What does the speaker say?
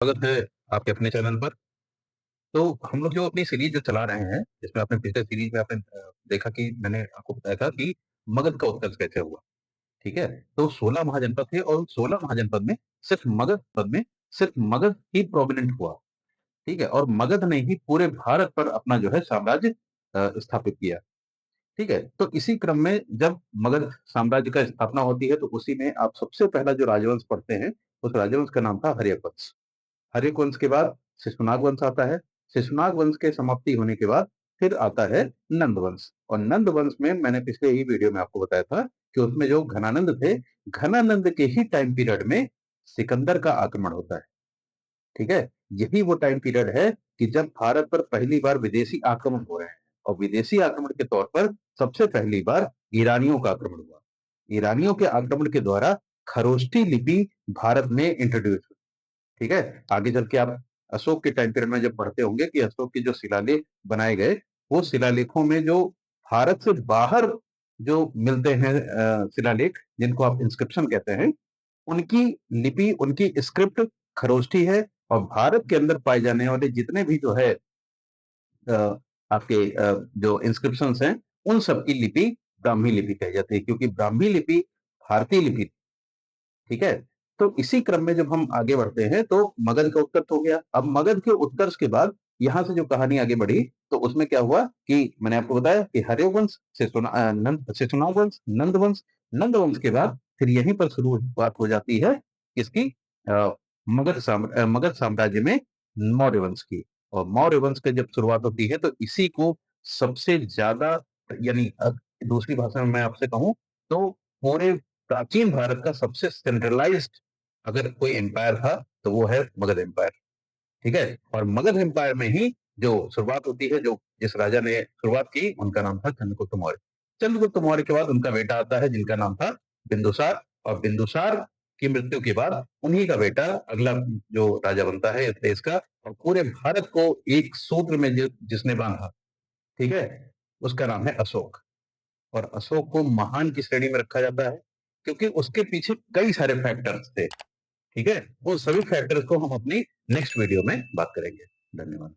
स्वागत है आपके अपने चैनल पर। तो हम लोग जो अपनी सीरीज जो चला रहे हैं, जिसमें आपने पिछले सीरीज में आपने देखा कि मैंने आपको बताया था कि मगध का उत्कर्ष कैसे हुआ। ठीक है। तो 16 महाजनपद थे और 16 महाजनपद में सिर्फ मगध ही प्रोमिनेंट हुआ। ठीक है। और मगध ने ही पूरे भारत पर अपना जो है साम्राज्य स्थापित किया। ठीक है। तो इसी क्रम में जब मगध साम्राज्य का स्थापना होती है तो उसी में आप सबसे पहला जो राजवंश पढ़ते हैं, उस राजवंश का नाम था हर्यक वंश। हर्यक वंश के बाद शिशुनाग वंश आता है। शिशुनाग वंश के समाप्ति होने के बाद फिर आता है नंद वंश। और नंद वंश में मैंने पिछले ही वीडियो में आपको बताया था कि उसमें जो घनानंद थे, घनानंद के ही टाइम पीरियड में सिकंदर का आक्रमण होता है। ठीक है। यही वो टाइम पीरियड है कि जब भारत पर पहली बार विदेशी आक्रमण हो रहे हैं। और विदेशी आक्रमण के तौर पर सबसे पहली बार ईरानियों का आक्रमण हुआ। ईरानियों के आक्रमण के द्वारा खरोष्ठी लिपि भारत में इंट्रोड्यूस हुई। ठीक है। आगे चल के आप अशोक के टाइम पीरियड में जब पढ़ते होंगे कि अशोक के जो शिलालेख बनाए गए, वो शिलालेखों में जो भारत से बाहर जो मिलते हैं शिलालेख, जिनको आप इंस्क्रिप्शन कहते हैं, उनकी लिपि, उनकी स्क्रिप्ट खरोष्ठी है। और भारत के अंदर पाए जाने वाले जितने भी जो है आपके जो इंस्क्रिप्शन हैं, उन सबकी लिपि ब्राह्मी लिपि कही जाती है, क्योंकि ब्राह्मी लिपि भारतीय लिपि। ठीक है। तो इसी क्रम में जब हम आगे बढ़ते हैं तो मगध का उत्कर्ष हो गया। अब मगध के उत्कर्ष के बाद यहां से जो कहानी आगे बढ़ी, तो उसमें क्या हुआ कि मैंने आपको बताया कि हर्यक वंश से शेषनाग वंश, नंद वंश के बाद फिर यहीं पर शुरुआत हो जाती है किसकी? मगध साम्राज्य में मौर्य वंश की। और मौर्य वंश की जब शुरुआत होती है तो इसी को सबसे ज्यादा, यानी दूसरी भाषा में मैं आपसे कहूं तो पूरे प्राचीन भारत का सबसे सेंट्रलाइज्ड अगर कोई एम्पायर था तो वो है मगध एम्पायर। ठीक है। और मगध एम्पायर में ही जो शुरुआत होती है, जो जिस राजा ने शुरुआत की, उनका नाम था चंद्रगुप्त मौर्य। चंद्रगुप्त मौर्य के बाद उनका बेटा आता है जिनका नाम था बिंदुसार। और बिंदुसार की मृत्यु के बाद उन्हीं का बेटा अगला जो राजा बनता है इस देश का, और पूरे भारत को एक सूत्र में जिसने बांधा, ठीक है, उसका नाम है अशोक। और अशोक को महान की श्रेणी में रखा जाता है क्योंकि उसके पीछे कई सारे फैक्टर्स थे। ठीक है। उन सभी फैक्टर्स को हम अपनी नेक्स्ट वीडियो में बात करेंगे। धन्यवाद।